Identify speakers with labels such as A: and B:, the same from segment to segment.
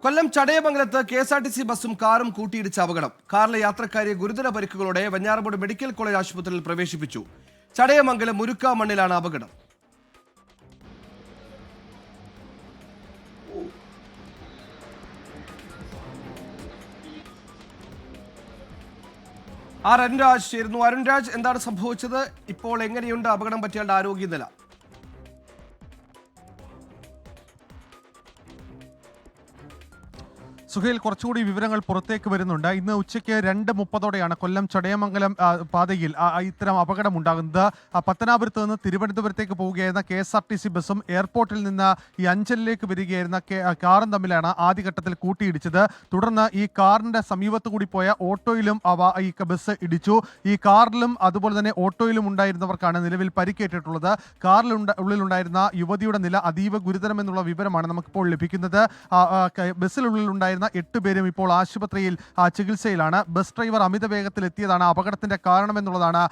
A: കൊല്ലം ചടയമംഗലത്ത് KSRTC ബസും കാറും കൂട്ടിയിടിച്ച അപകടം. കാറിലെ യാത്രക്കാരെ ഗുരുതര പരിക്കുകളോടെ വെഞ്ഞാറമൂട് മെഡിക്കൽ കോളേജ് ആശുപത്രിയിൽ പ്രവേശിപ്പിച്ചു. ചടയമംഗലം മുരുക്കാമണ്ണിലാണ് അപകടം. അരുൺരാജ് ചേരുന്നു. അരുൺരാജ്, എന്താണ് സംഭവിച്ചത്? ഇപ്പോൾ എങ്ങനെയുണ്ട് അപകടം പറ്റിയാളുടെ ആരോഗ്യനില?
B: സുഹേൽ, കുറച്ചുകൂടി വിവരങ്ങൾ പുറത്തേക്ക് വരുന്നുണ്ട്. ഇന്ന് ഉച്ചയ്ക്ക് 2:30 കൊല്ലം ചടയമംഗലം പാതയിൽ ഇത്തരം അപകടം ഉണ്ടാകുന്നത്. പത്തനാപുരത്ത് നിന്ന് തിരുവനന്തപുരത്തേക്ക് പോവുകയായിരുന്ന KSRTC ബസ്സും എയർപോർട്ടിൽ നിന്ന് ഈ അഞ്ചലിലേക്ക് വരികയായിരുന്ന കാറും തമ്മിലാണ് ആദ്യഘട്ടത്തിൽ കൂട്ടിയിടിച്ചത്. തുടർന്ന് ഈ കാറിന്റെ സമീപത്ത് കൂടി പോയ ഓട്ടോയിലും ഈ ബസ് ഇടിച്ചു. ഈ കാറിലും അതുപോലെ തന്നെ ഓട്ടോയിലും ഉണ്ടായിരുന്നവർക്കാണ് നിലവിൽ പരിക്കേറ്റിട്ടുള്ളത്. ഉള്ളിലുണ്ടായിരുന്ന യുവതിയുടെ നില അതീവ ഗുരുതരമെന്നുള്ള വിവരമാണ് നമുക്കിപ്പോൾ ലഭിക്കുന്നത്. ബസ്സിലുള്ളിലുണ്ടായിരുന്ന 8 പേരും ഇപ്പോൾ ആശുപത്രിയിൽ ചികിത്സയിലാണ്. ബസ് ഡ്രൈവർ അമിത വേഗത്തിൽ എത്തിയതാണ് അപകടത്തിന്റെ കാരണമെന്നുള്ളതാണ്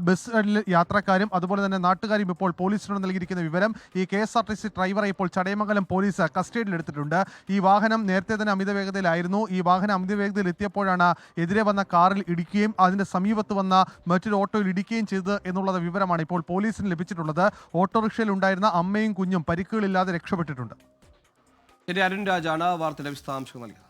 B: ബസ് യാത്രക്കാരും അതുപോലെ തന്നെ നാട്ടുകാരും ഇപ്പോൾ പോലീസിനോട് നൽകിയിരിക്കുന്ന വിവരം. ഈ KSRTC ഡ്രൈവറെ ഇപ്പോൾ ചടയമംഗലം പോലീസ് കസ്റ്റഡിയിലെടുത്തിട്ടുണ്ട്. ഈ വാഹനം നേരത്തെ തന്നെ അമിത വേഗതയിലായിരുന്നു. ഈ വാഹനം അമിത വേഗതയിൽ എത്തിയപ്പോഴാണ് എതിരെ വന്ന കാറിൽ ഇടിക്കുകയും അതിന്റെ സമീപത്ത് വന്ന മറ്റൊരു ഓട്ടോയിൽ ഇടിക്കുകയും ചെയ്തത് എന്നുള്ള വിവരമാണ് ഇപ്പോൾ പോലീസിന് ലഭിച്ചിട്ടുള്ളത്. ഓട്ടോറിക്ഷയിൽ ഉണ്ടായിരുന്ന അമ്മയും കുഞ്ഞും പരിക്കുകളില്ലാതെ രക്ഷപ്പെട്ടിട്ടുണ്ട്.
A: അരുൺരാജാണ് വാർത്തയുടെ വിശദാംശങ്ങൾ നൽകിയത്.